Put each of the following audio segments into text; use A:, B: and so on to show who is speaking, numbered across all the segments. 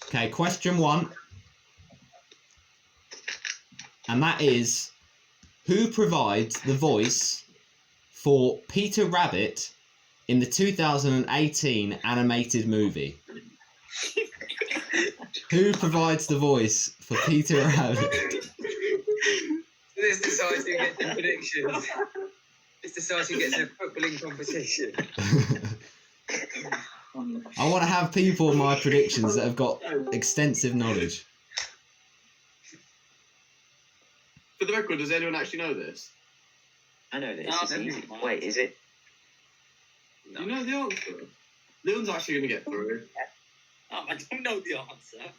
A: Okay, question 1. And that is, who provides the voice for Peter Rabbit in the 2018 animated movie? Who provides the voice for Peter Rabbit?
B: This decides who gets the predictions. This decides who gets a footballing competition.
A: I want to have people in my predictions that have got extensive knowledge.
C: For the record, does anyone actually know this?
D: I know this.
B: No,
D: It's easy. Wait, is it?
C: No. You know the answer? Leon's actually going to get through.
E: Oh, I don't know the answer.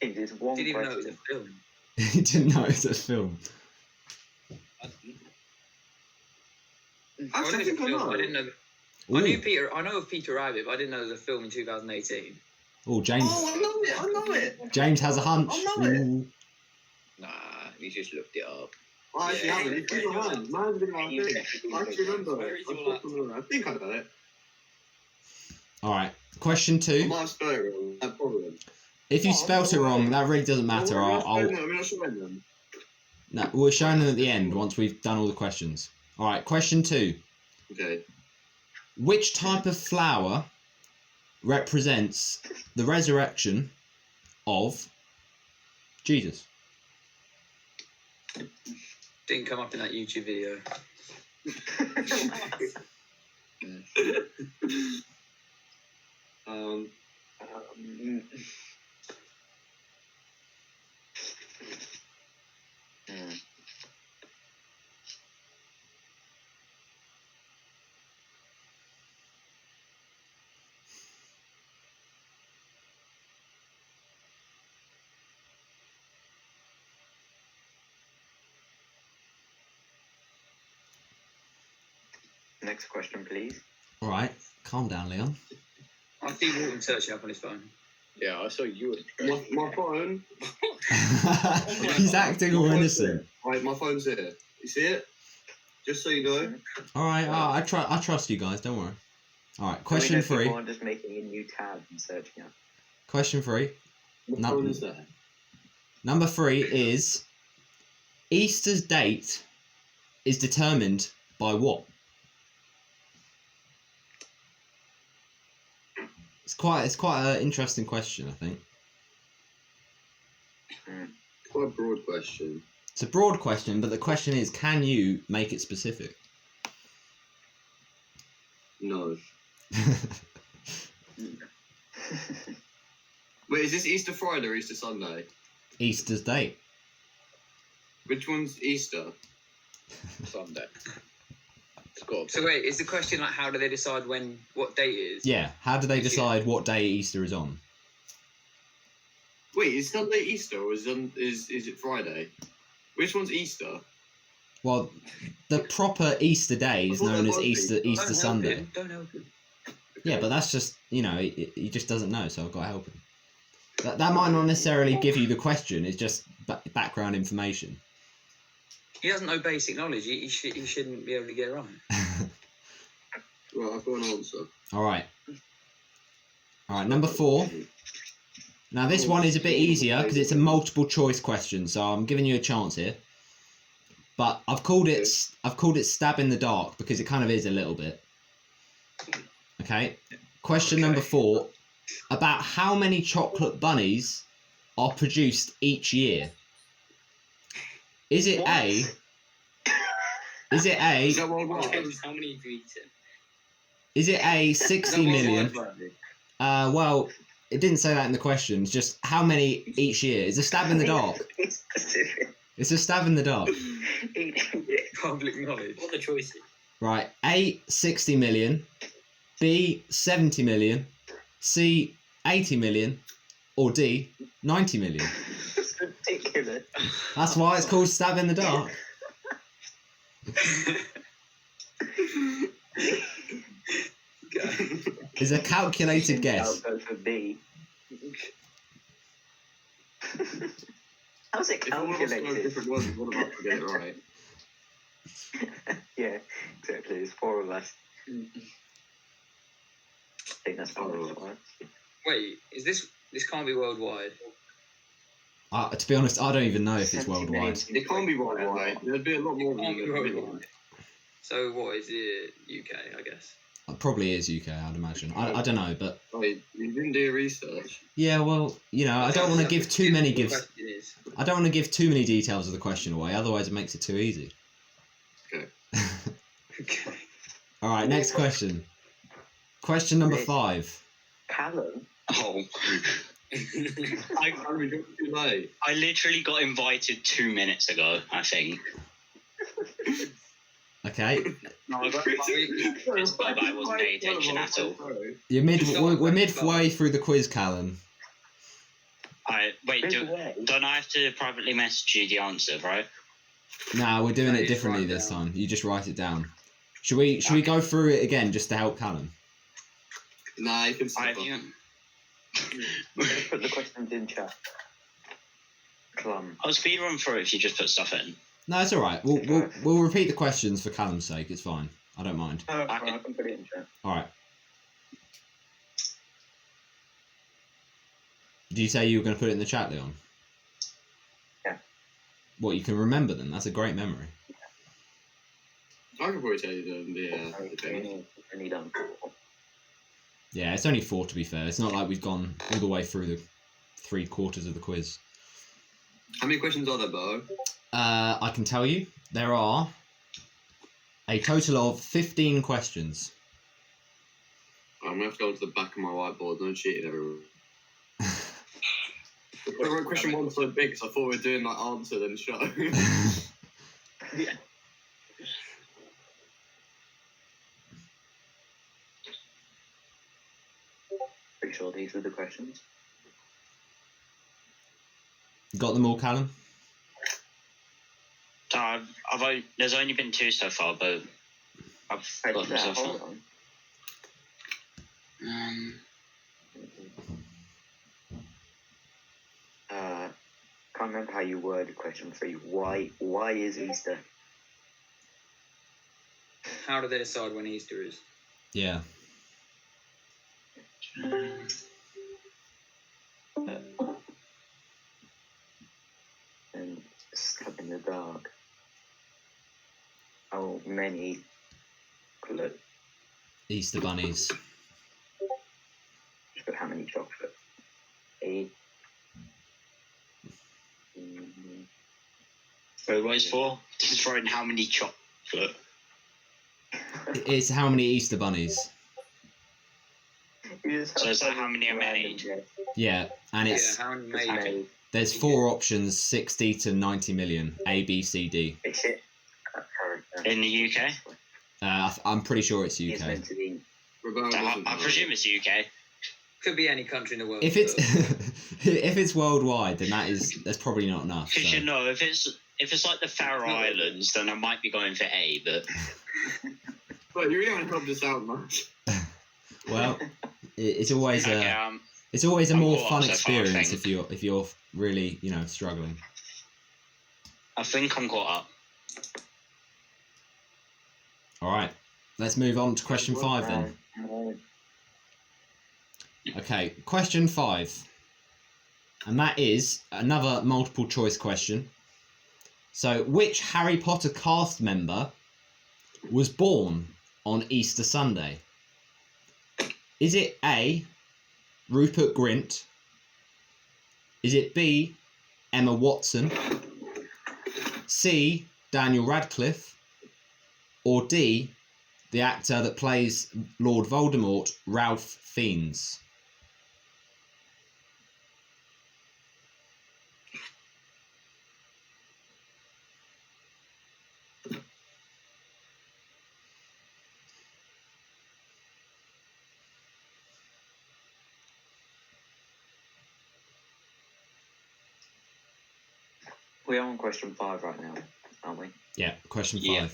D: It is one
B: Didn't even know it was
D: question.
B: a film.
A: He didn't know it was a film.
C: Actually, I think I know.
B: I didn't know.
A: Ooh.
B: I know of Peter Rabbit, but I didn't know there was a film in 2018.
A: Oh, James.
C: Oh, I know it.
A: James has a hunch.
C: I know it.
A: Ooh.
B: Nah, you just looked it up.
C: I actually haven't. It's in your hand. Mine's been like this. I actually remember
E: Where
C: it.
E: is your laptop?
C: I think I know it.
A: Alright, question
C: I
A: 2.
C: might have spelled it wrong. No problem.
A: If you spelt it wrong, that really doesn't matter.
C: I'm not showing them.
A: No, we're showing them at the end once we've done all the questions. Alright, question 2.
C: Okay.
A: Which type of flower represents the resurrection of Jesus?
B: Didn't come up in that YouTube video.
D: Um, Next question, please.
A: Alright, calm down, Leon.
B: I see Walton searching up on his phone.
C: Yeah, I saw you. My phone.
A: He's acting all innocent.
C: Right, my phone's here. You see it? Just so you know.
A: Alright, I trust you guys, don't worry. Alright, question
D: Let me know if
A: 3.
D: people are just making a new tab and searching up.
A: Question 3.
C: My phone is there.
A: Number 3 is Easter's date is determined by what? It's quite an interesting question, I think.
C: Quite a broad question.
A: It's a broad question, but the question is, can you make it specific?
C: No. Wait, is this Easter Friday or Easter Sunday?
A: Easter's date.
C: Which one's Easter? Sunday.
B: So wait, is the question like how do they decide what date it is?
A: Yeah, how do they decide what day Easter is on?
C: Wait, is Sunday Easter or is it Friday? Which one's Easter?
A: Well, the proper Easter day is known as Easter Sunday.
B: Don't help him.
A: Yeah, but that's just, he just doesn't know, so I've got to help him. That might not necessarily give you the question, it's just background information.
B: He doesn't know basic knowledge. He shouldn't be able to get it right.
C: Right, I've got an answer.
A: Alright, number 4. Now this one is a bit easier because it's a multiple choice question, so I'm giving you a chance here. But I've called it stab in the dark because it kind of is a little bit. Okay. Question number 4. About how many chocolate bunnies are produced each year? Is it A? Is it A?
C: Is that worldwide?
E: How many have you eaten?
A: Is it A, 60 million? Well, it didn't say that in the question. It's just how many each year. It's a stab in the dark. It's a stab in the dark.
B: Public knowledge.
E: What are the choices?
A: Right. A, 60 million. B, 70 million. C, 80 million. Or D, 90 million.
D: It's ridiculous.
A: That's why it's called stab in the dark. It's a calculated guess.
D: I'll go for B. How's it
C: If all of us know
D: calculated?
C: different ones, one of us will get it right.
D: Yeah, exactly. There's 4 of us. I think that's 4 of us.
B: Wait, is this This can't be worldwide.
A: To be honest, I don't even know if it's
D: 70 million
A: worldwide.
C: It can't be worldwide. There'd be a lot more
B: It can't be
C: than
B: worldwide. So what is it? UK, I guess.
A: It probably is UK, I'd imagine. I don't know, but
C: Wait, you didn't do your research.
A: yeah, well, you know, I don't want to give too many
B: The question is,
A: I don't want to give too many details of the question away, otherwise it makes it too easy.
C: Okay.
B: okay.
A: All right, next question. Question number 5.
D: Callum?
F: Oh.
C: We got too late.
F: I literally got invited 2 minutes ago, I think.
A: Okay,
F: No, I got it's but I wasn't paying attention at all.
A: we're midway through the quiz, Callum.
F: Wait, don't I have to privately message you the answer, right?
A: Nah, we're doing
B: No,
A: it
B: you just
A: differently
B: write it
A: this
B: down.
A: time. You just write it down. Should we go through it again just to help Callum?
C: Nah, you can
F: I
C: stop.
F: have you.
D: Let's put the questions in chat. Clum.
F: I'll speed run through if you just put stuff in.
A: No, it's all right. We'll repeat the questions for Callum's sake. It's fine. I don't mind.
D: I can put it in chat.
A: All right. Did you say you were going to put it in the chat, Leon?
D: Yeah.
A: What, you can remember them? That's a great memory.
C: I can probably tell you the thing.
D: Only done 4.
A: Yeah, it's only 4 to be fair. It's not like we've gone all the way through the 3/4 of the quiz.
C: How many questions are there, Bo?
A: I can tell you there are a total of 15 questions.
C: I'm gonna have to go to the back of my whiteboard. No cheating, everyone. I wrote question 1 so big because I thought we were doing like answer then show.
D: Pretty sure these are the questions.
A: Got them all, Callum?
F: So there's only been 2 so far, but I've got them so far.
D: Hold on. Can't remember how you worded question 3. Why is Easter?
B: How do they decide when Easter is?
A: Yeah.
D: And stuck in the dark. How many? Look,
A: Easter bunnies.
D: just put how many chocolate? 8.
F: So what is 4? Just throwing how many chocolate?
A: It's how many Easter bunnies?
F: So is that how many are made?
A: Yeah, and it's
B: Yeah, how many made?
A: there's 4 options: 60 to 90 million. A, B, C, D.
D: It's it.
F: In the UK?
A: I'm pretty sure it's
D: It's
A: UK.
D: meant to be.
C: Roberto doesn't
F: I
C: know.
F: presume it's UK.
B: Could be any country in the world.
A: If it's
B: but-
A: if it's worldwide, then that's probably not enough.
F: Because
A: So.
F: you know, if it's like the Faroe Islands, then I might be going for A, but
C: But you really haven't helped us out much.
A: Well, it's always
F: okay,
A: a it's always a
F: I'm
A: more
F: caught
A: fun
F: up so far, I
A: experience
F: think.
A: if you're really struggling.
F: I think I'm caught up.
A: All right, let's move on to question 5 then. Okay, question 5, and that is another multiple choice question. So, which Harry Potter cast member was born on Easter Sunday? Is it A, Rupert Grint? Is it B, Emma Watson? C, Daniel Radcliffe? Or D, the actor that plays Lord Voldemort, Ralph Fiennes?
D: We're on question 5 right now, aren't we?
A: Yeah, question 5.
F: Yeah.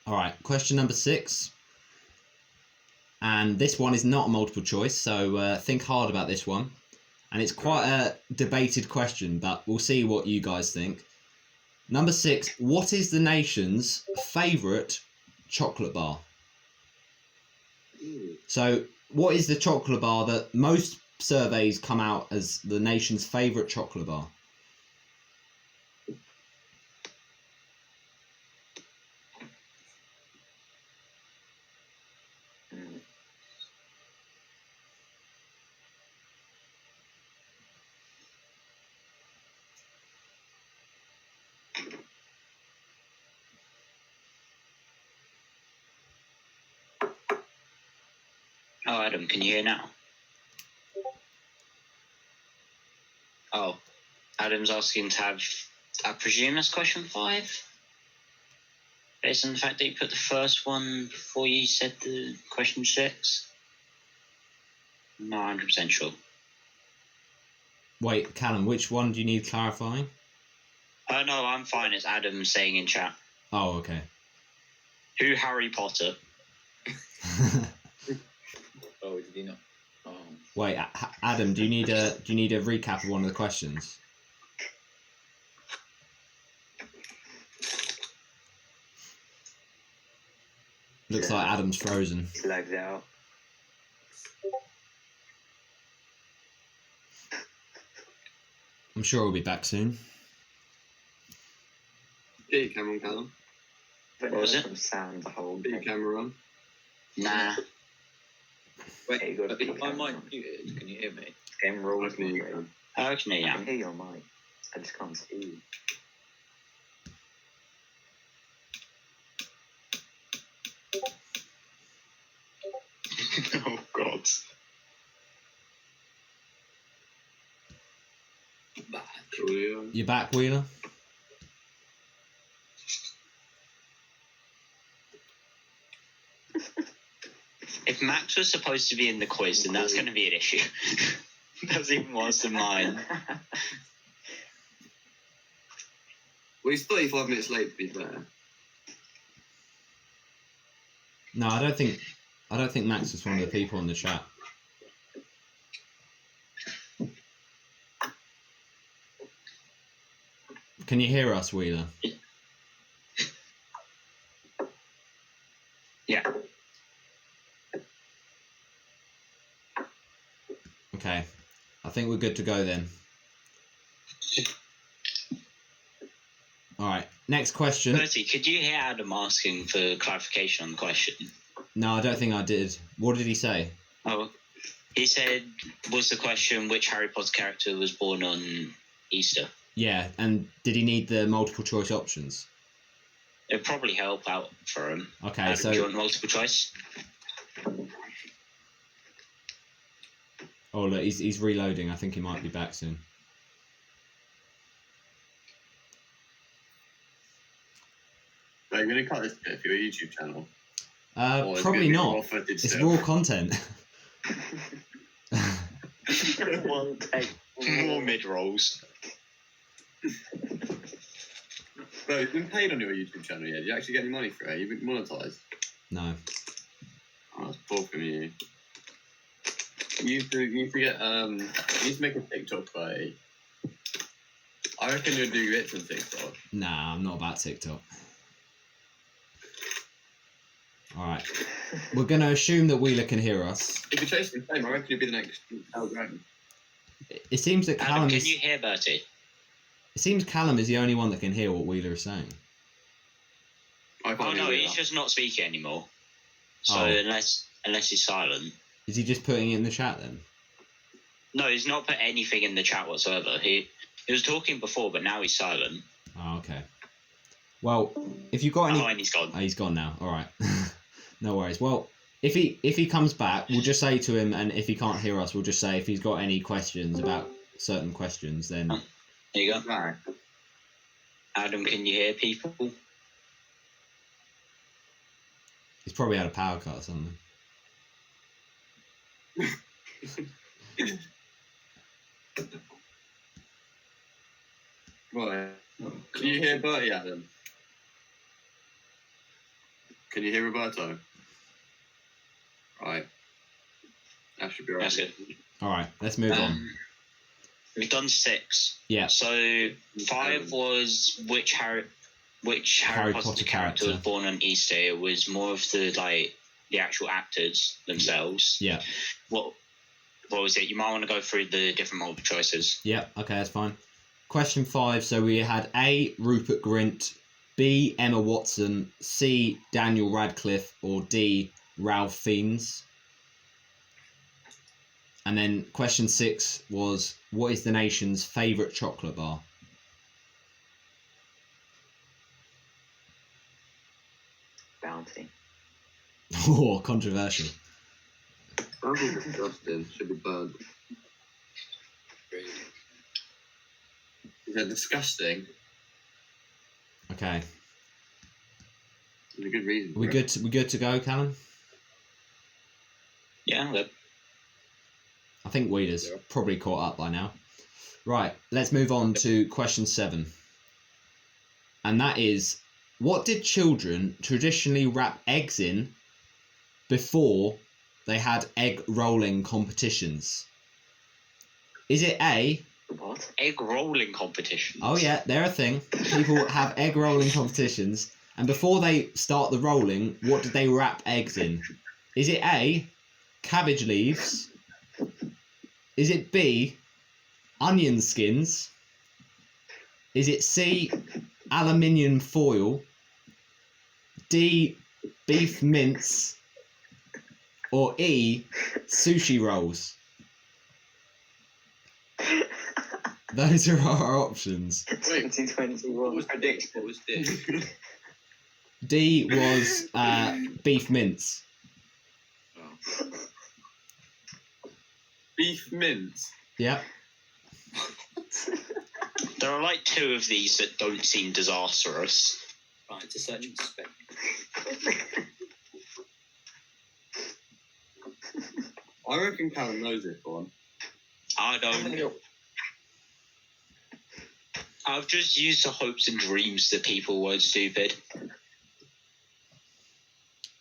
A: All right, question number 6. And this one is not a multiple choice, so think hard about this one. and it's quite a debated question, but we'll see what you guys think. Number 6, what is the nation's favourite chocolate bar? So, what is the chocolate bar that most surveys come out as the nation's favourite chocolate bar?
F: Oh, Adam, can you hear now? Oh, Adam's asking to have, I presume that's question 5? Based on the fact that you put the first one before you said the question 6? I'm not 100% sure.
A: Wait, Callum, which one do you need clarifying?
F: Oh, no, I'm fine. It's Adam saying in chat.
A: Oh, okay.
F: Who Harry Potter?
B: Oh, did he not? Oh.
A: Wait, Adam, do you need a recap of one of the questions? Looks like Adam's frozen.
D: It's lagged out.
A: I'm sure we'll be back soon.
C: Get your camera on, Callum.
D: But
F: What was it?
D: From sound the whole
C: Get your
D: thing.
C: camera on.
F: Nah.
B: Wait,
D: Yeah, you gotta
B: if
D: put
B: my
D: your camera
B: mic
D: on.
B: muted, can you hear me?
D: Game rules.
C: I can hear you,
D: mate.
C: Callum.
F: I can hear
D: I
F: you.
D: can hear your mic. I just can't see you.
F: Oh, God.
B: Back.
C: Coolio.
A: You back, Wheeler?
F: If Max was supposed to be in the quiz, then that's going to be an issue. That's even worse than mine.
C: Well, he's 35 minutes late, to be fair.
A: No, I don't think Max was one of the people in the chat. Can you hear us, Wheeler?
F: Yeah.
A: Okay. I think we're good to go then. Alright, next question.
F: Bertie, could you hear Adam asking for clarification on the question?
A: No, I don't think I did. What did he say?
F: Oh, he said, was the question which Harry Potter character was born on Easter?
A: Yeah, and did he need the multiple choice options?
F: It'd probably help out for him.
A: Okay,
F: Adam,
A: so...
F: do you want multiple choice?
A: Oh, look, he's reloading. I think he might be back soon.
C: Are you going to cut this bit for your YouTube channel? Or is it
A: Probably
C: gonna be
A: not.
C: raw footage
A: It's
C: still?
A: raw content.
D: One take.
F: More mid-rolls.
C: Bro, you've been paid on your YouTube channel yet? Did you actually get any money for it? You've been monetized?
A: No.
C: Oh, that's poor from you. You need to get, you need to make a TikTok, buddy. I reckon you'll do bits on TikTok.
A: Nah, I'm not about TikTok. Alright. We're going to assume that Wheeler can hear us.
C: If you're chasing fame, I reckon you'll be the next Al Graham.
A: It seems that
F: Adam,
A: Callum
F: can
A: is...
F: you hear Bertie?
A: It seems Callum is the only one that can hear what Wheeler is saying.
C: I can't
F: Oh, no,
C: hear
F: he's
C: that.
F: just not speaking anymore. So
A: Oh.
F: unless he's silent.
A: Is he just putting it in the chat then?
F: No, he's not put anything in the chat whatsoever. He was talking before, but now he's silent.
A: Oh, okay. Well, if you've got any...
F: Oh, and he's gone.
A: Oh, he's gone now. Alright. No worries. Well, if he comes back, we'll just say to him, and if he can't hear us, we'll just say if he's got any questions about certain questions, then...
F: There you go.
C: Right.
F: Adam, can you hear people?
A: He's probably had a power cut or something.
C: Right. Can you hear Bertie, Adam? Can you hear Roberto? Right. That should be right.
F: That's good.
A: Alright, let's move on.
F: We've done 6.
A: Yeah.
F: So 5 was which Harry Potter character was born on Easter. It was more of the actual actors themselves.
A: Yeah.
F: What was it? You might want to go through the different multiple choices.
A: Yeah. Okay, that's fine. Question 5. So we had A. Rupert Grint, B. Emma Watson, C. Daniel Radcliffe, or D. Ralph Fiennes. And then question 6 was, what is the nation's favourite chocolate bar?
D: Bounty.
A: Oh, controversial.
C: That was disgusting. Should be burned. Is that disgusting?
A: Okay.
C: There's a good reason.
A: We good to go, Callum?
F: Yeah, look.
A: I think Weeder's probably caught up by now. Right, let's move on to question 7. And that is, what did children traditionally wrap eggs in before they had egg rolling competitions? Is it A?
D: What?
F: Egg rolling competitions.
A: Oh yeah, they're a thing. People have egg rolling competitions, and before they start the rolling, what did they wrap eggs in? Is it A, cabbage leaves? Is it B, onion skins? Is it C, aluminium foil? D, beef mince? Or E, sushi rolls? Those are our options.
D: 2021.
C: What was this?
A: D was beef mince.
C: Oh. Beef mince.
A: Yep.
F: There are 2 of these that don't seem disastrous.
E: Right, to search and suspect.
C: I reckon Callum knows this one.
F: I don't. I've just used the hopes and dreams that people weren't stupid.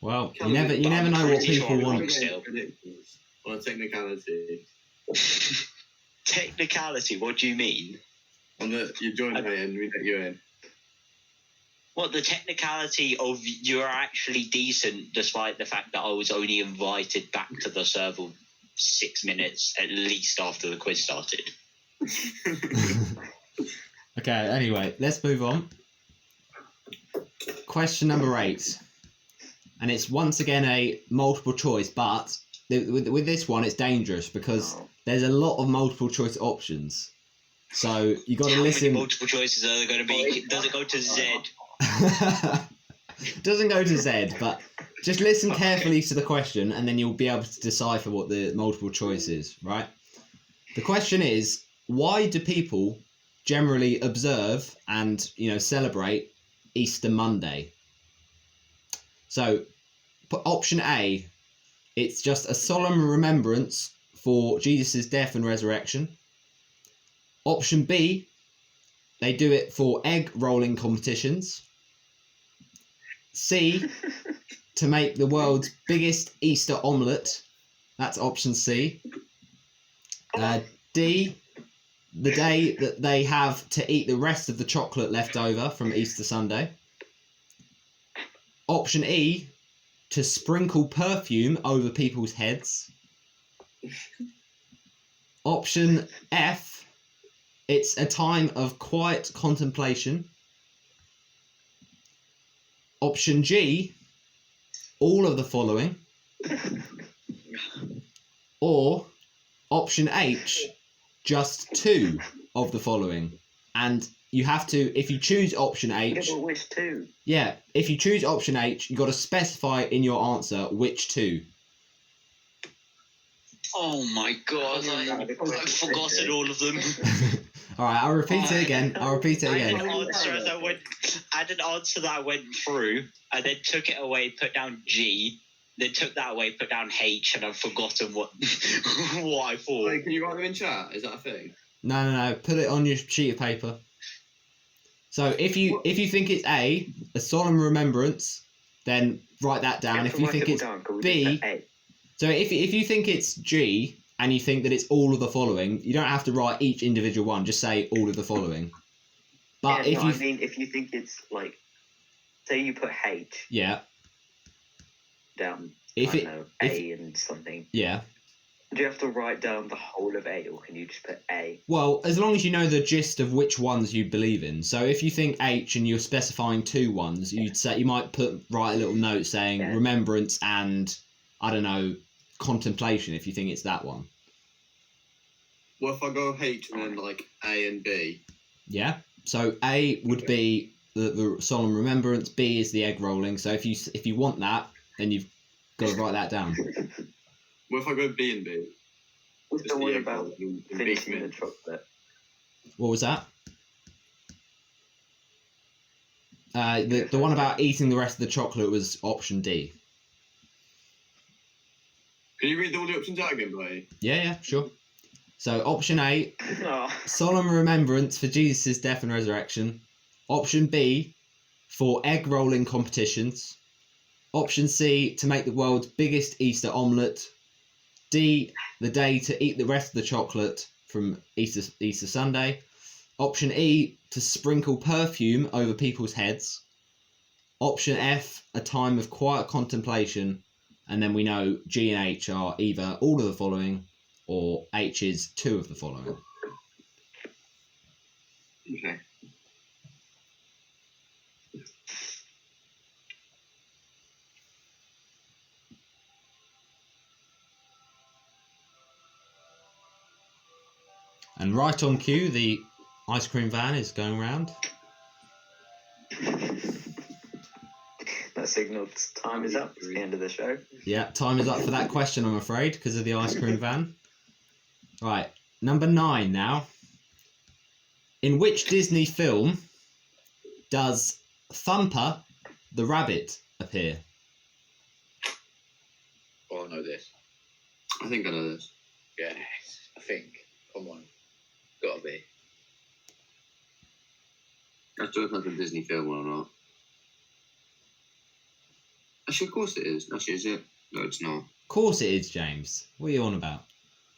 A: Well, you never know what people want.
F: Still.
C: On a technicality.
F: Technicality? What do you mean?
C: On the you joined me and we let you in.
F: What, the technicality of you're actually decent despite the fact that I was only invited back to the server 6 minutes at least after the quiz started.
A: Okay, anyway, let's move on. Question number 8. And it's once again a multiple choice, but with this one it's dangerous because there's a lot of multiple choice options. So you got to listen.
F: How many multiple choices are there going to be? Does it go to Z?
A: Doesn't go to Z, but just listen carefully to the question and then you'll be able to decipher what the multiple choice is, right? The question is, why do people generally observe and celebrate Easter Monday? So option A, it's just a solemn remembrance for Jesus' death and resurrection. Option B, they do it for egg rolling competitions. C, to make the world's biggest Easter omelette. That's option C. D, the day that they have to eat the rest of the chocolate left over from Easter Sunday. Option E, to sprinkle perfume over people's heads. Option F, it's a time of quiet contemplation. Option G, all of the following. Or option H, just 2 of the following. And you have to, if you choose option H,
D: Yeah, but which 2?
A: yeah, if you choose option H, you've got to specify in your answer which 2.
F: Oh my god, I've forgotten all of them.
A: Alright, I'll repeat it again.
F: I had an answer that I went through, and then took it away, put down G, then took that away, put down H, and I've forgotten what what I thought.
C: Wait, can you write them in chat? Is that a thing?
A: No. Put it on your sheet of paper. So if you think it's A solemn remembrance, then write that down. If you think it's B, so if you think it's G, and you think that it's all of the following, you don't have to write each individual one. Just say all of the following. But
D: I mean, if you think it's like, say you put H down, A and something.
A: Yeah.
D: Do you have to write down the whole of A, or can you just put A?
A: Well, as long as you know the gist of which ones you believe in. So if you think H and you're specifying 2 ones, you'd say you might write a little note saying remembrance and I don't know, contemplation. If you think it's that one.
C: Well, if I go H and then like A and B.
A: Yeah. So A would be the solemn remembrance. B is the egg rolling. So if you want that, then you've got to write that down.
C: What if I go B and B?
D: What's the one about finishing the chocolate?
A: What was that? The one about eating the rest of the chocolate was option D.
C: Can you read all the options out again, buddy?
A: Yeah, sure. So option A, solemn remembrance for Jesus' death and resurrection. Option B, for egg rolling competitions. Option C, to make the world's biggest Easter omelette. D, the day to eat the rest of the chocolate from Easter Sunday. Option E, to sprinkle perfume over people's heads. Option F, a time of quiet contemplation. And then we know G and H are either all of the following or H is 2 of the following.
C: Okay.
A: And right on cue, the ice cream van is going round.
D: That signals time is up. It's the end of the show.
A: Yeah, time is up for that question, I'm afraid, because of the ice cream van. Right, number 9 now. In which Disney film does Thumper the rabbit appear?
G: Oh, I know this.
C: I think I know this.
G: Yes, I think. Come on. Gotta be.
C: I don't know if it's a Disney film or not. Actually, of course it is. Actually, is it? No, it's not.
A: Of course it is, James. What are you on about?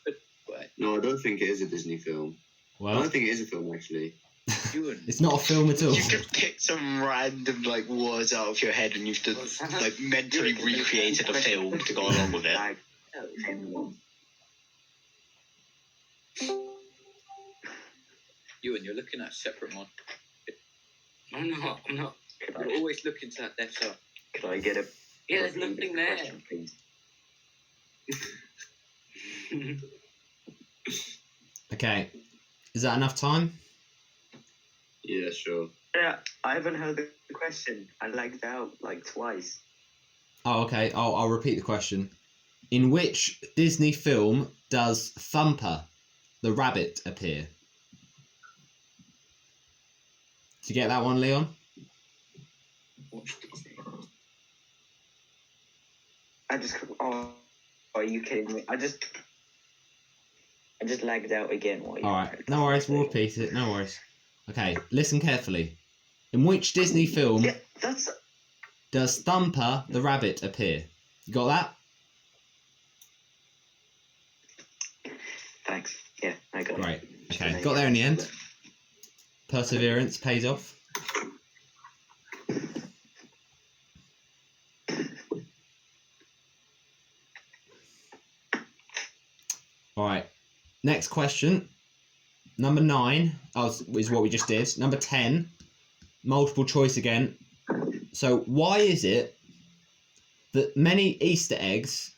G: Wait,
C: No, I don't think it is a Disney film. I
A: Well,
C: don't think it is a film, actually.
A: it's not a film at all.
F: You just picked some random like words out of your head and you've just like mentally recreated a film to go along with it.
G: Ewan, you're looking at a separate one. I'm not. You're always looking to that Death Star.
D: Could I get a...
G: Yeah, there's nothing there.
D: Question, please?
A: Okay, is that enough time?
C: Yeah, sure.
D: Yeah, I haven't heard the question. I lagged out like twice.
A: Oh, okay. I'll repeat the question. In which Disney film does Thumper the rabbit appear? Did you get that one, Leon?
G: Watch Disney.
D: Are you kidding me? I just lagged out again.
A: Alright, no worries, we'll repeat it, no worries. Okay, listen carefully. In which Disney film does Thumper the rabbit appear? You got that?
D: Thanks. Yeah, I got
A: Right,
D: it.
A: okay, got there in the end. Perseverance pays off. Alright, next question. Number 9 is what we just did. Number 10, multiple choice again. So why is it that many Easter eggs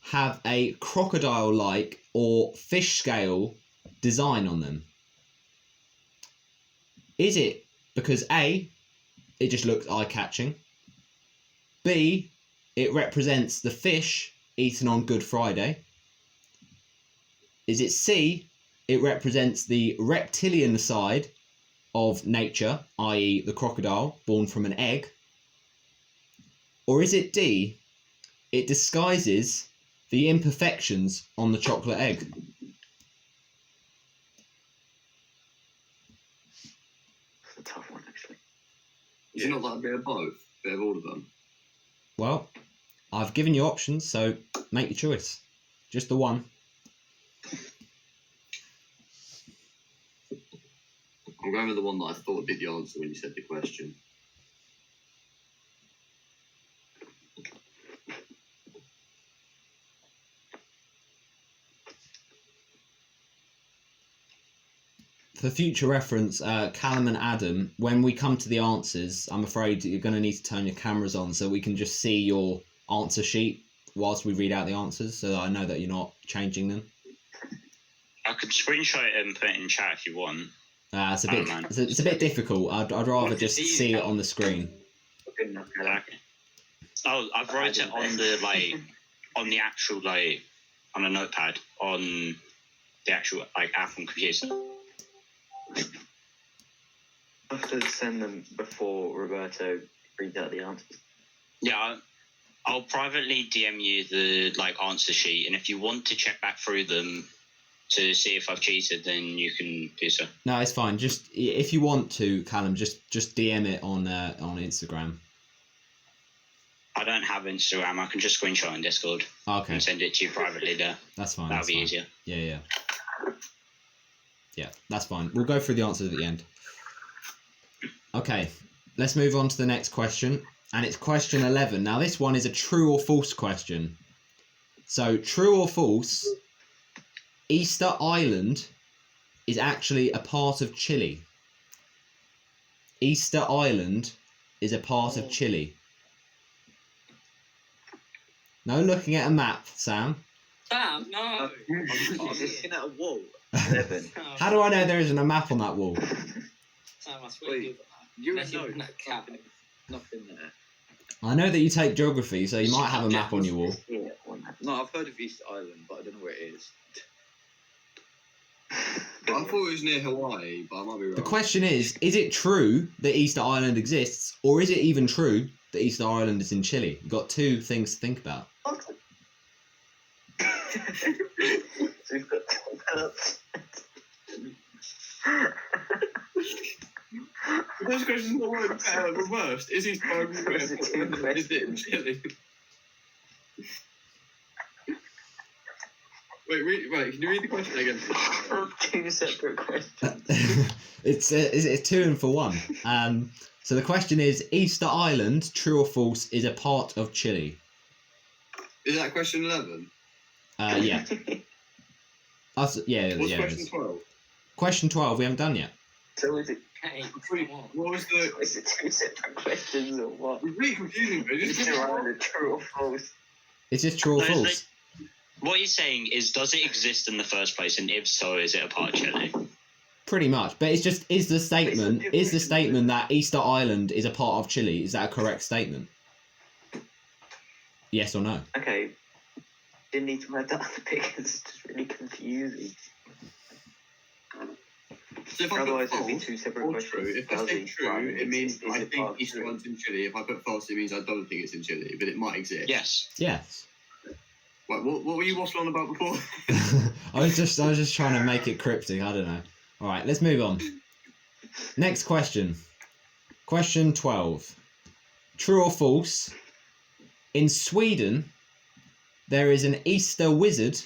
A: have a crocodile-like or fish scale design on them? Is it because A, it just looks eye-catching, B, it represents the fish eaten on Good Friday, is it C, it represents the reptilian side of nature, i.e. the crocodile born from an egg, or is it D, it disguises the imperfections on the chocolate egg?
D: It's a tough one, actually.
C: Is it not like a bit of both? A bit of all of them?
A: Well, I've given you options, so make your choice. Just the one.
C: remember the one that I thought would be the answer when you said the question.
A: For future reference, Callum and Adam, when we come to the answers, I'm afraid you're going to need to turn your cameras on so we can just see your answer sheet whilst we read out the answers, so that I know that you're not changing them.
F: I could screenshot it and put it in chat if you want.
A: It's a bit difficult. I'd rather just see it on the screen.
D: Good enough.
F: Okay. Oh, I've wrote it on the on the actual on a notepad on the actual app on computer.
D: I have to send them before Roberto reads out the answers.
F: Yeah, I'll privately DM you the answer sheet, and if you want to check back through them to see if I've cheated, then you can do so.
A: No, it's fine. Just if you want to, Callum, just DM it on Instagram.
F: I don't have Instagram. I can just screenshot on Discord.
A: Okay.
F: And send it to you privately there.
A: That's fine.
F: That'll be easier.
A: Yeah. Yeah, that's fine. We'll go through the answers at the end. Okay, let's move on to the next question. And it's question 11. Now, this one is a true or false question. So, true or false, Easter Island is actually a part of Chile. Easter Island is a part of Chile. No looking at a map, Sam.
E: Sam, no.
G: I'm looking at a wall.
D: 11.
A: How do I know there isn't a map on that wall?
E: Sam, I swear
G: Wait,
E: you
G: you're
E: Unless you
G: no,
E: put that cap.
G: nothing there.
A: I know that you take geography, so you might have a map on your wall.
D: Yeah, one.
G: No, I've heard of East Island, but I don't know where it is.
C: I thought it was near Hawaii, but I might be wrong.
A: The question is it true that Easter Island exists, or is it even true that Easter Island is in Chile? You've got two things to think about.
D: So we've got
C: Those questions are working better reversed. Is East Island
D: Is it two
C: Is it in Chile? Wait, can you read the question again, please?
D: two separate questions.
A: It's 2 and for 1. So the question is, Easter Island, true or false, is a part of Chile?
C: Is that question 11?
A: Yeah.
C: What's
A: it
C: question
A: is.
C: 12?
A: Question 12, we haven't done yet.
D: So is it?
E: Hey,
C: Wait,
E: come on.
C: what was the...
D: Is it two separate questions or what?
C: It's really confusing, but
D: Is
C: just...
D: it either true or false?
A: Is this true or
F: No,
A: false?
F: What you're saying is, does it exist in the first place, and if so, is it a part of Chile?
A: Pretty much, but it's just is the statement that Easter Island is a part of Chile? Is that a correct statement? Yes or no?
D: Okay. Didn't need to write that because it's just really confusing.
C: So if I
D: Otherwise,
C: put
D: it'd be
C: false
D: two separate
C: or
D: questions.
C: true, if I
D: Does
C: say
D: Easter
C: true,
D: Island
C: it means
D: exist?
C: I
D: Is it
C: think
D: part of
C: Easter
D: Chile?
C: Island's in Chile. If I put false, it means I don't think it's in Chile, but it might exist.
F: Yes.
A: Yes.
C: What were you waffling on about before?
A: I was just trying to make it cryptic. I don't know. All right, let's move on. Next question. Question 12. True or false? In Sweden, there is an Easter wizard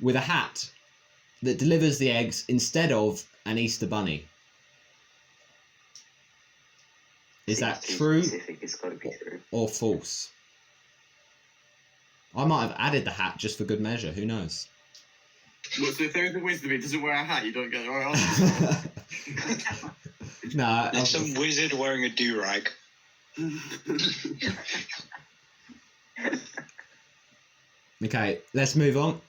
A: with a hat that delivers the eggs instead of an Easter bunny. Is that
D: Seems too
A: true
D: specific, it's got to be true.
A: or false? I might have added the hat just for good measure. Who knows?
C: What, so if there is a wizard that doesn't wear a hat, you don't get the right answer?
A: No.
F: There's some wizard wearing a do-rag.
A: Okay, let's move on.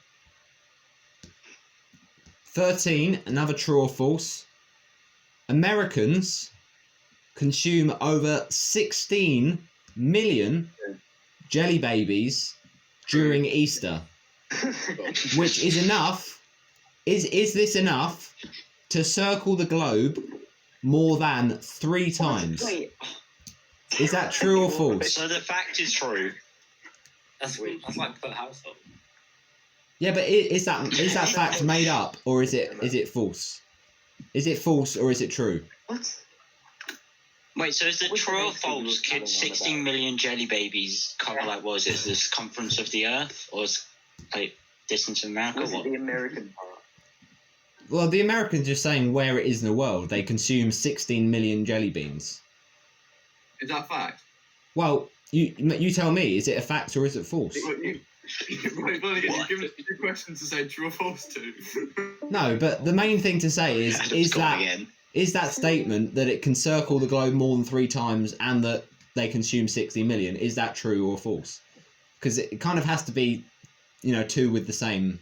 A: 13, another true or false. Americans consume over 16 million jelly babies during Easter, which is enough. Is this enough to circle the globe more than 3 times?
D: Wait,
A: Is that true or false?
F: So the fact is true.
E: That's like per household.
A: Yeah, but is that fact made up, or is it false? Is it false or is it true?
D: what?
F: Wait, so is it
D: Which
F: true or
D: makes you
F: false?
D: look
F: Could
D: about
F: 16 million jelly babies cover the circumference of the Earth, or is distance of America?
D: Was it
F: What?
D: the American part?
A: Well, the Americans are just saying where it is in the world. They consume 16 million jelly beans.
C: Is that a fact?
A: Well, you tell me. Is it a fact or is it false?
C: Right, well, you've given us 2 questions to say true or false to.
A: No, but the main thing to say is
F: Adam's gone
A: that
F: again.
A: is that statement that it can circle the globe more than 3 times and that they consume 60 million. Is that true or false? Because it kind of has to be, 2 with the same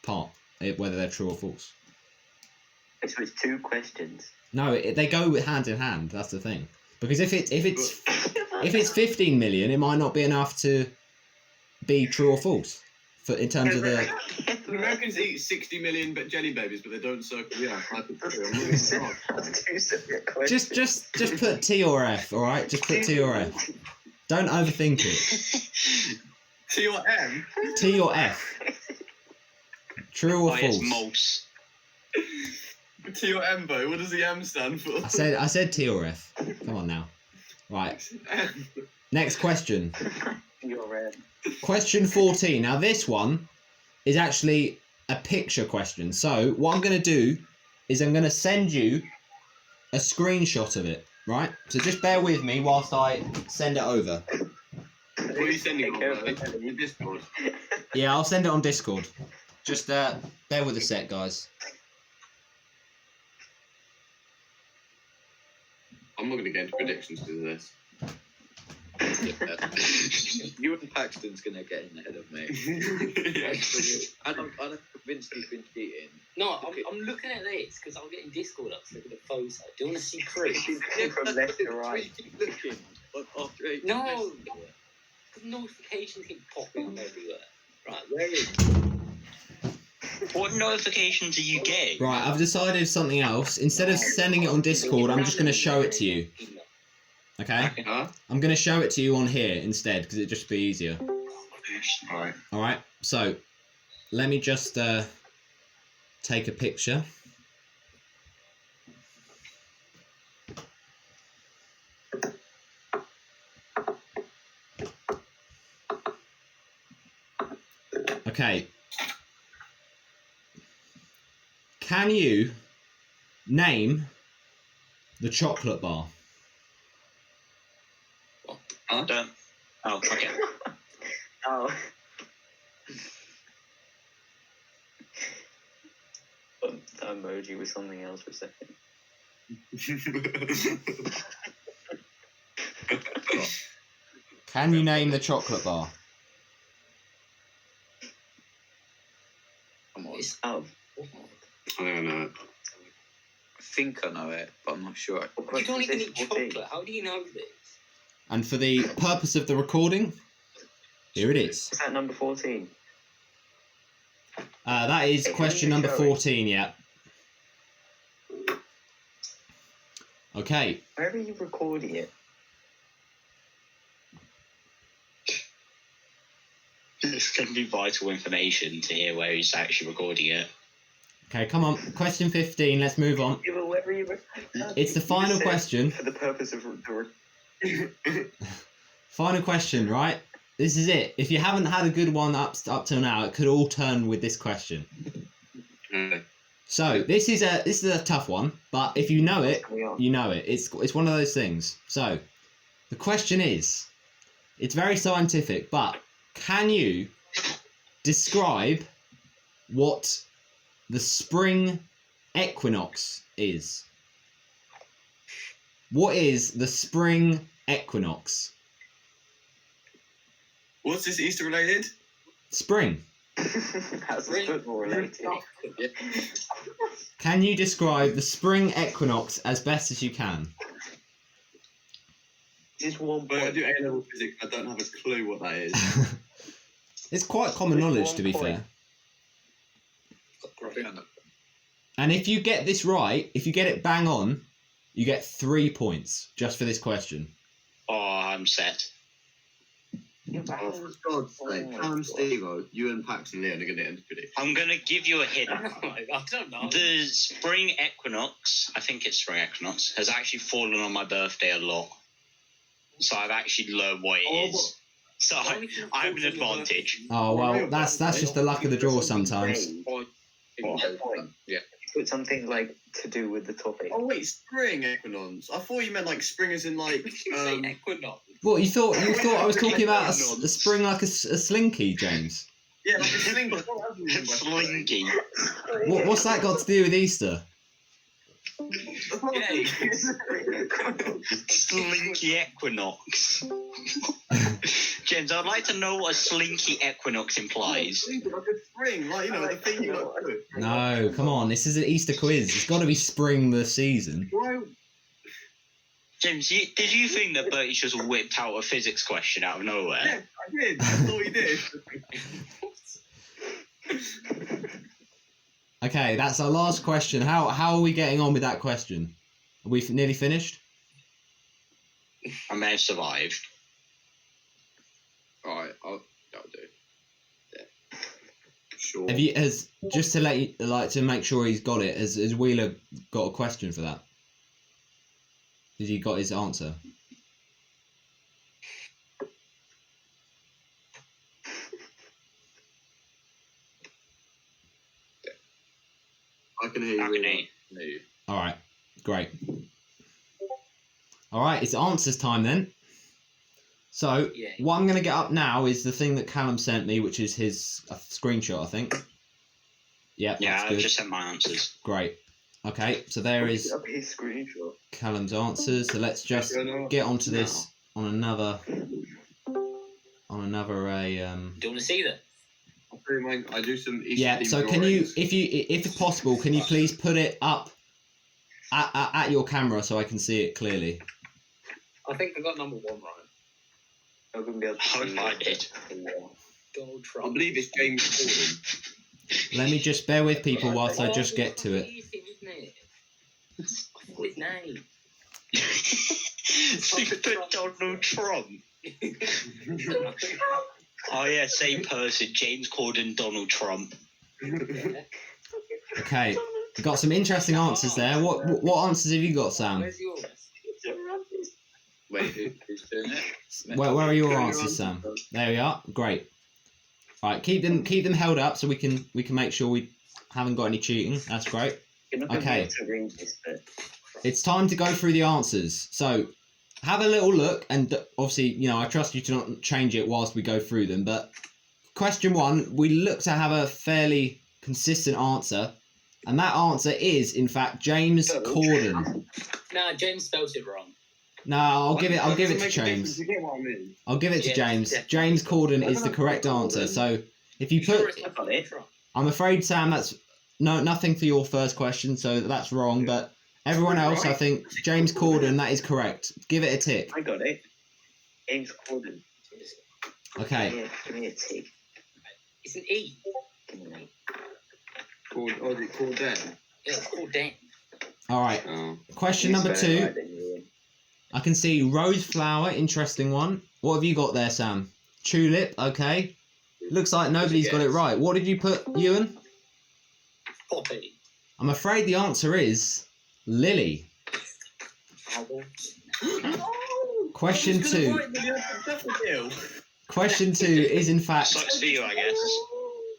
A: part, whether they're true or false.
D: So it's 2 questions.
A: No, they go hand in hand. That's the thing. Because if it's 15 million, it might not be enough to be true or false in terms of the.
C: The Americans eat 60 million jelly babies, but they don't circle the earth.
D: That's 2 separate questions.
A: Just put T or F, all right? Just put T or F. Don't overthink it.
C: T or M?
A: T or F. True or
F: Oh,
A: false?
F: yes, Moles.
C: T or M, Bo? What does the M stand for?
A: I said T or F. Come on now. Right.
C: M.
A: Next question.
D: You're right.
A: Question 14. Now this one is actually a picture question. So what I'm going to do is I'm going to send you a screenshot of it. Right. So just bear with me whilst I send it over.
C: What are you sending on, Bo? Discord?
A: Yeah, I'll send it on Discord. Just bear with a sec, guys.
C: I'm not going to get into predictions because of this.
G: You and Paxton's gonna get in ahead of me. I'm convinced he's been cheating.
E: No, I'm looking at this because I'm getting Discord up to look at the photo. Do you want to see proof?
D: From left to right.
G: Keep looking. After 8
E: No, because notifications keep popping up everywhere. Right, where is it?
F: What notifications are you getting?
A: Right, I've decided something else. Instead of sending it on Discord, I'm just going to show it to you. Okay?
C: Huh?
A: I'm going to show it to you on here instead because it'd just be easier.
C: Alright.
A: Alright, so let me just take a picture. Okay. Can you name the chocolate bar?
F: Don't. Oh, okay.
D: Oh. That emoji was something else for a second.
A: Can you name the chocolate bar?
D: Oh.
C: I don't know.
G: I think I know it, but I'm not sure.
E: You don't even eat chocolate. How do you know this?
A: And for the purpose of the recording, here it is.
D: Is that number 14?
A: That is question number 14, yeah. Okay.
D: Where are you recording it?
F: This can be vital information to hear where he's actually recording it.
A: Okay, come on. Question 15, let's move on.
D: Yeah, but where are you?
A: It's the final question.
D: For the purpose of the
A: Final question, right? This is it. If you haven't had a good one up till now, it could all turn with this question. So this is a tough one, but if you know it, you know it. It's one of those things. So the question is, it's very scientific, but can you describe what the spring equinox is? What is the spring equinox?
C: What's this Easter related?
A: Spring.
D: How's the football related?
A: Can you describe the spring equinox as best as you can?
D: Just one
C: But I
D: point.
C: do A-level physics. I don't have a clue what that is.
A: It's quite common
D: Just
A: knowledge,
D: one
A: to be
D: point.
A: fair. And if you get this right, if you get it bang on, you get 3 points just for this question.
F: Oh, I'm set.
C: Oh, for God's sake. Callum, Steve-O, you and Pax and Leon are going to enter prediction.
F: I'm going to give you a hint.
E: I don't know.
F: The spring equinox, I think it's spring equinox, has actually fallen on my birthday a lot. So I've actually learned what it is. So I have an advantage.
A: Oh well, that's just the luck of the draw sometimes.
G: Yeah.
D: Put something like to do with the topic.
C: Oh wait, spring equinox. I thought you meant like spring as in like
E: equinox.
A: What you thought I was talking about a spring like a slinky, James?
C: yeah, like a sling.
F: Slinky.
A: What's that got to do with Easter?
F: Slinky equinox. James, I'd like to know what a slinky equinox implies.
C: Like a spring, like you know, the thing you got to do.
A: No, come on, this is an Easter quiz. It's got to be spring the season.
F: James, did you think that Bertie just whipped out a physics question out of nowhere?
C: Yeah, I did. I thought he did.
A: Okay, that's our last question. How are we getting on with that question? Are we nearly finished?
F: I may have survived.
G: Alright, that'll do. Yeah.
C: Sure.
A: Just to let you to make sure he's got it? Has Wheeler got a question for that? Has he got his answer?
C: I can hear you.
F: I can hear you.
A: All right, great. All right, it's answers time then. So
E: Yeah.
A: what I'm going to get up now is the thing that Callum sent me, which is his screenshot, I think. Yeah,
F: Yeah,
A: that's
F: I've
A: good.
F: just sent my answers.
A: Great. Okay, so there is
D: Up his screenshot.
A: Callum's answers. So let's just get onto this on another.
E: Do you want to see that?
C: I do some Easter
A: Yeah.
C: themed
A: So can you,
C: drawings.
A: if possible, can you please put it up at your camera so I can see it clearly?
E: I think I got number 1 right.
D: I'm gonna be able to
F: Hope
D: see
F: I did.
E: Donald
C: I
E: Trump.
C: believe it's James Corden.
A: Let me just bear with people whilst I just get to it.
E: Easy, isn't it? What's his name?
F: So you put Donald Trump. Oh yeah, same person. James Corden, Donald Trump.
A: Okay, we've got some interesting answers there. What answers have you got, Sam?
E: Where's yours?
G: Wait, who's doing it?
A: Where are your answers, Sam? There we are. Great. Right, keep them held up so we can make sure we haven't got any cheating. That's great. Okay. It's time to go through the answers. So have a little look, and obviously, I trust you to not change it whilst we go through them. But question 1, we look to have a fairly consistent answer, and that answer is, in fact, James Corden.
E: No, James spelled it wrong.
A: No, I'll give it to James.
C: You get what I mean?
A: I'll give it to
E: Yeah,
A: James.
E: definitely.
A: James Corden is the correct answer. So if you
E: Sure
A: put,
E: it's not Donald Trump.
A: I'm afraid, Sam, that's nothing for your first question, so that's wrong. But everyone else, I think James Corden, that is correct. Give it a tick.
D: I got it. James Corden.
A: Okay.
D: Yeah, give me a tick.
E: It's an E.
D: Give me an
C: Is it called Dan?
E: Yeah, it's called Dan.
A: All right.
C: Oh.
A: Question
D: You
A: number
D: spell it
A: 2.
D: right, then you win.
A: I can see rose flower. Interesting one. What have you got there, Sam? Tulip. Okay. Looks like nobody's got it right. What did you put, Ewan?
E: Poppy.
A: I'm afraid the answer is lily. Question 2. Question 2 is in fact
F: Sucks for you, I guess.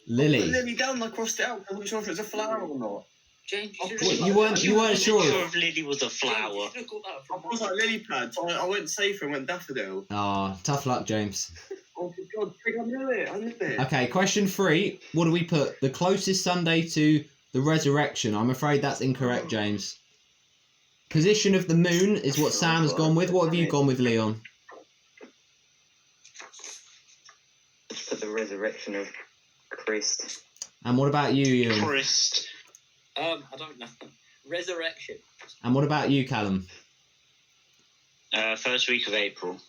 A: lily.
C: Lily down, I crossed it out. I wasn't sure if it's a flower or not.
E: James,
A: What, you weren't sure?
F: If Lily was a flower.
C: I was like lily pad, so I went safer and went daffodil.
A: Ah, tough luck, James.
C: Oh my god, I knew it.
A: Okay, question 3. What do we put? The closest Sunday to the resurrection. I'm afraid that's incorrect, James. Position of the moon is what Sam has gone with. What have you gone with, Leon?
D: Let's put the resurrection of Christ.
A: And what about you, Ewan?
F: Christ.
E: I don't know. Resurrection.
A: And what about you, Callum?
F: First week of April.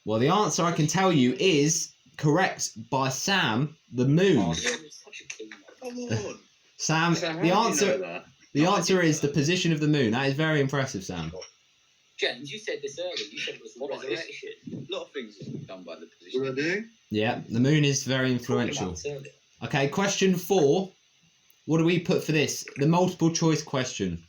A: Well, the answer I can tell you is correct by Sam, the moon.
E: Oh, you're such a king.
C: Come on.
A: Sam,
C: So how
A: the
C: do you
A: answer
C: know that?
A: the answer is the position of the moon. That is very impressive, Sam.
E: James, you said this earlier. You said it was the
G: What is-
E: resurrection.
G: A lot of things are done by the
C: What
G: position.
C: do I do?
A: Yeah, the moon is very
E: Talking
A: influential.
E: about this earlier.
A: Okay, question 4. What do we put for this? The multiple choice question.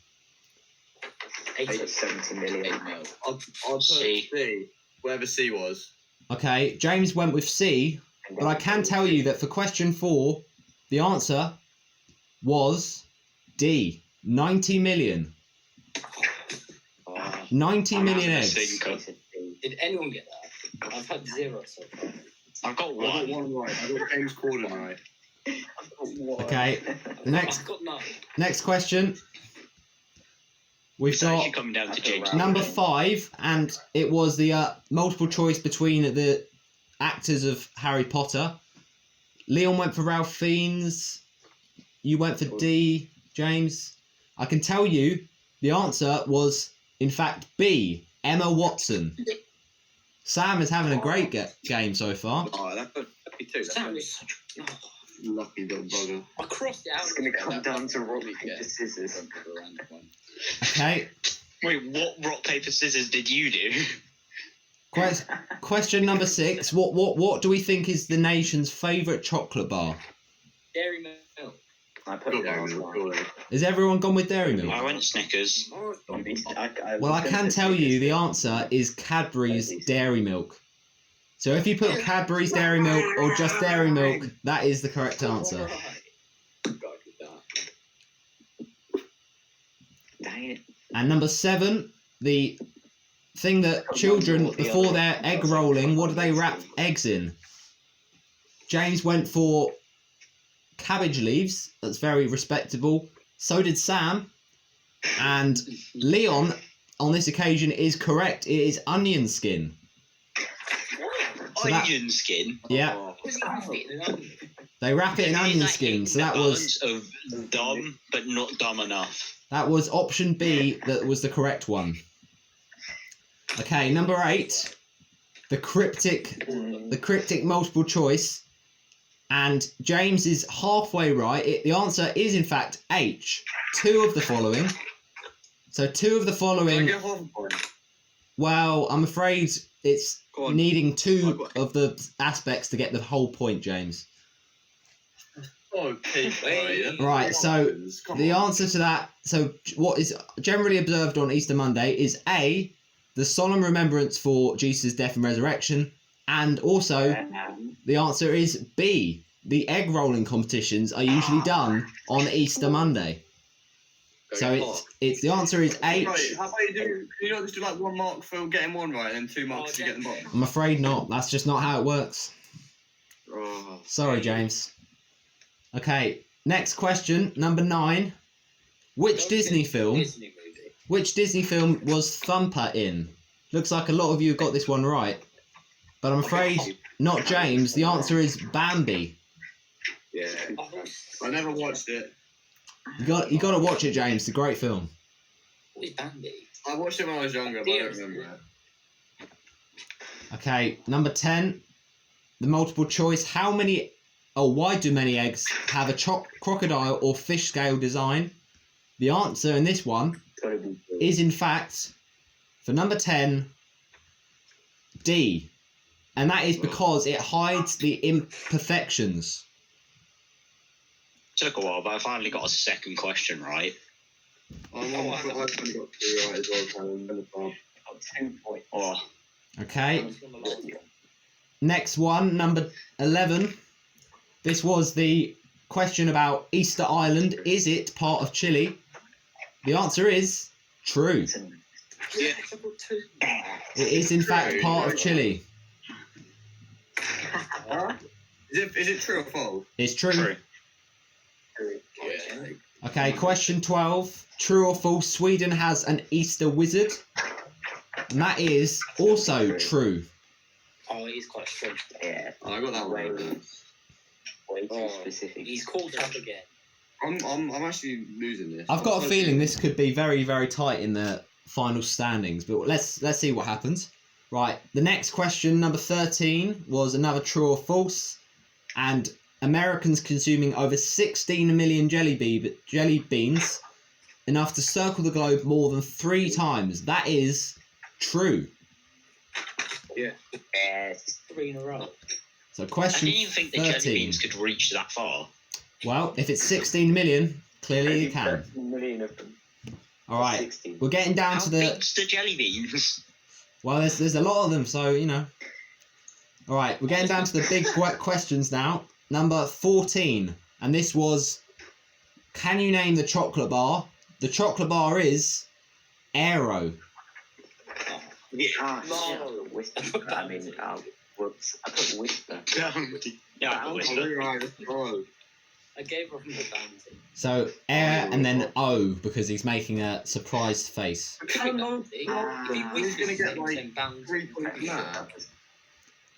E: 80.
D: 70 million.
G: 8 mil.
C: I'll put
F: C.
C: C. Whatever C was.
A: Okay, James went with C, but I can tell you that for question 4, the answer was D. 90 million. 90 million eggs.
E: Did anyone get that? I've had 0 so far.
F: I've got
C: I got
F: one.
C: one right. I got James Corden right.
A: Okay, the next
E: I've got 9.
A: next question. We've
F: It's actually
A: got
F: coming down to James.
A: number 5, and it was the multiple choice between the actors of Harry Potter. Leon went for Ralph Fiennes. You went for D, James. I can tell you the answer was, in fact, B, Emma Watson. Sam is having a great game so far.
G: Oh, that's me too.
E: Sam is such a...
C: Lucky little bugger.
E: I crossed it out.
D: It's going to come down to rock, paper, scissors.
A: Okay,
F: Wait, what rock, paper, scissors did you do?
A: question number 6. What do we think is the nation's favourite chocolate bar?
E: Dairy Milk.
D: I put it last one.
A: Has everyone gone with Dairy Milk?
F: I went Snickers.
A: Well, I can tell you the answer is Cadbury's Dairy Milk. So if you put Cadbury's Dairy Milk or just Dairy Milk, that is the correct answer.
D: Dang it.
A: And number 7, the thing that children, before their egg rolling, what do they wrap eggs in? James went for cabbage leaves. That's very respectable. So did Sam. And Leon, on this occasion, is correct. It is onion skin. So that-
F: Onion skin.
A: Yeah,
E: Was it even fit in an onion?
A: they wrap it in
F: Is
A: onion
F: that
A: skin.
F: hitting
A: So
F: the
A: that was
F: balance of dumb, but not dumb enough.
A: option B. That was the correct one. Okay, number 8, the cryptic multiple choice. And James is halfway right. The answer is, in fact, H. 2 of the following. So 2 of the
C: Can I
A: following.
C: get half a point?
A: Well, I'm afraid it's
G: Go on.
A: needing 2
G: I've got-
A: of the aspects to get the whole point, James.
C: Okay, fine.
A: Right, so
C: Come
A: the
C: on.
A: answer to that, so what is generally observed on Easter Monday is A, the solemn remembrance for Jesus' death and resurrection, and also the answer is B, the egg rolling competitions are usually done on Easter Monday.
G: Go
A: So
G: get hot.
A: it's the answer is H.
C: Right, how about you do? Can you not just do like 1 mark for getting one right and then 2 marks to get them bottom?
A: I'm afraid not. That's just not how it works.
C: Oh,
A: Sorry, James. Okay, next question, number 9. Which Disney film?
E: Disney movie.
A: Which Disney film was Thumper in? Looks like a lot of you have got this one right, but I'm afraid not James. The answer is Bambi.
C: yeah.
E: Oh,
C: I never watched it.
A: You got to watch it, James. It's a great film.
E: what is Bambi?
C: I watched it when I was younger, but I don't remember it.
A: Okay, number 10. The multiple choice. Why do many eggs have a crocodile or fish scale design? The answer in this one is, in fact, for number 10, D. And that is because it hides the imperfections.
F: Took a while, but I finally got a second question right.
C: I've only got 3 right as well, Callum. And the top.
D: 2 points.
F: Oh,
A: Okay, next one, number 11. This was the question about Easter Island. Is it part of Chile? The answer is true.
E: Yeah, I got 2.
A: It is, in fact, part of Chile.
C: Is it true or false?
A: It's true.
F: true.
E: Yeah.
A: Okay, question 12. True or false, Sweden has an Easter wizard? And that is also true.
E: Oh, it is quite strong.
D: Yeah,
C: Oh, I got that
D: way,
C: one.
D: way too
E: Oh,
D: specific.
E: He's caught up again.
C: I'm actually losing this.
A: I've got a feeling this could be very, very tight in the final standings, but let's see what happens. Right, the next question, number 13, was another true or false, and Americans consuming over 16 million jelly beans, enough to circle the globe more than 3 times. That is true.
D: Yes.
E: 3 in a row.
A: So
F: I
A: question
F: didn't even think the jelly
A: 13.
F: beans could reach that far.
A: Well, if it's 16 million, clearly you can.
D: 13 million of them.
A: All right,
D: 16.
A: we're getting down
F: How
A: to the...
F: big's the jelly beans?
A: Well, there's a lot of them, so, you know. All right, we're getting down to the big questions now. Number 14, and this was, can you name the chocolate bar? The chocolate bar is Aero.
E: No.
D: Whisper. I mean, whoops. I put whisper.
F: Yeah,
E: I gave Robin the bounty.
A: So Air and then O because he's making a surprised face.
E: If he wishes
G: gonna get, like,
E: then bounty.
G: 3 points now.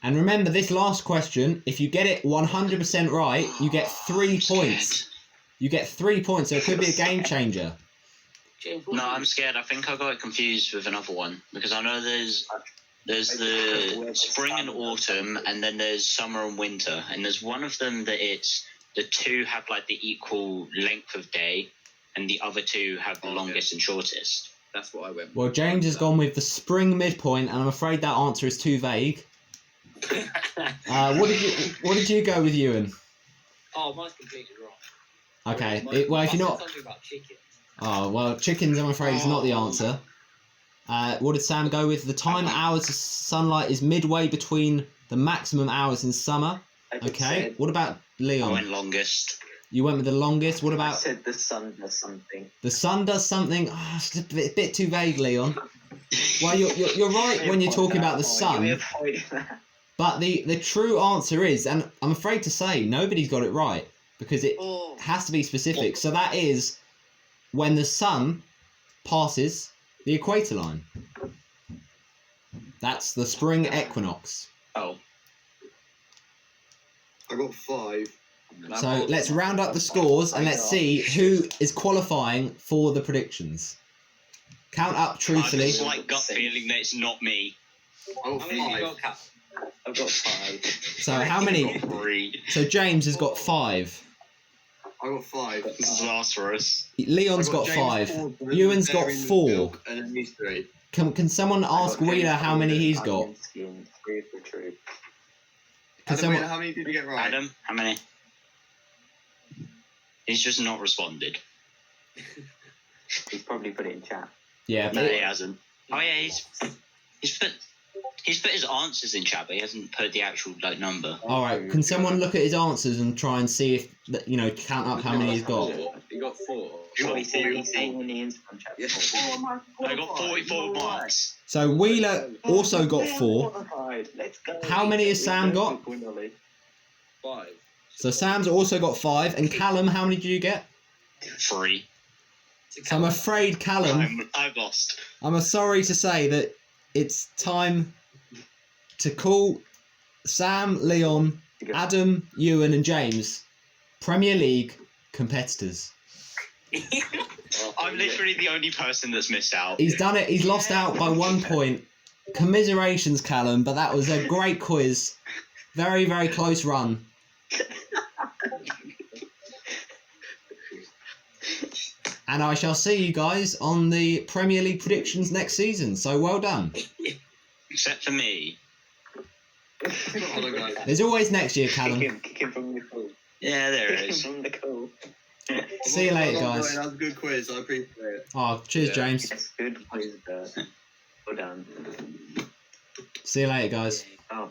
A: And remember this last question, if you get it 100% right, you get 3 points. You get 3 points, so it could be a game changer.
E: James,
F: No, I'm scared. I think I got it confused with another one because I know there's the spring and autumn, and then there's summer and winter, and there's one of them that it's the two have like the equal length of day, and the other two have the longest and shortest.
G: That's what I went with.
A: Well, James has gone with the spring midpoint, and I'm afraid that answer is too vague. What did you go with, Ewan?
E: Oh, mine's completely wrong.
A: Okay,
E: I
A: well if
E: said
A: you're not,
E: something about chicken.
A: oh well, chickens I'm afraid is not the answer. What did Sam go with? The time hours of sunlight is midway between the maximum hours in summer. Okay, what about
F: I
A: Leon?
F: went longest.
A: You went with the longest. What
D: I
A: about
D: said the sun does something.
A: the sun does something? Oh, it's a bit too vague, Leon. Well, you're right when you're talking about the sun, but the true answer is, and I'm afraid to say nobody's got it right because it has to be specific. So that is when the sun passes the equator line. That's the spring equinox.
F: Oh,
G: I got 5.
A: So let's round up the scores and let's see who is qualifying for the predictions. Count up
F: I
A: truthfully.
F: just like gut feeling that it's not me.
G: I got
E: How many have you
G: 5.
E: got, Cap?
D: I've got 5.
A: So how many?
F: 3.
A: So James has got 5.
G: I got 5.
F: This is Lazarus.
A: Leon's got 5. Ewan's got 4.
G: And then these 3.
A: Can someone ask Wheeler how many he's got? Can
G: Adam,
A: someone?
G: how many did you get right?
F: Adam, how many? He's just not responded.
D: He's probably put it in chat.
A: Yeah,
F: No, he hasn't. Oh yeah, he's put his answers in chat, but he hasn't put the actual number.
A: all right. Can someone look at his answers and try and see if count up how many he's got?
G: You got 4.
D: He's saying in the Instagram chat.
G: Yes.
F: I got 44 marks.
A: So Wheeler also got 4.
D: Let's go.
A: How many has Sam got?
G: 5.
A: So Sam's also got 5. And Callum, how many did you get?
F: 3.
A: So I'm afraid Callum.
F: I've lost.
A: I'm sorry to say that it's time to call Sam, Leon, Adam, Ewan, and James Premier League competitors.
F: I'm literally the only person that's missed out.
A: He's done it. He's lost out by 1 point. Commiserations, Callum, but that was a great quiz. Very, very close run. And I shall see you guys on the Premier League predictions next season. So well done.
F: Except for me.
A: There's always next year, Callum.
D: Kick him from the cool.
F: Yeah, there it
D: Kick him
F: is.
D: from the cool.
A: See you later, guys.
G: That was a good quiz. I appreciate it.
A: Oh, cheers,
G: Yeah.
A: James.
D: Yes, good quiz, well done.
A: See you later, guys.
D: Oh,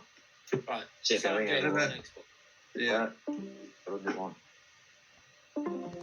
E: Right.
F: See you.
E: So,
D: Yeah.
E: James, next one.
G: Yeah.
D: what do you want?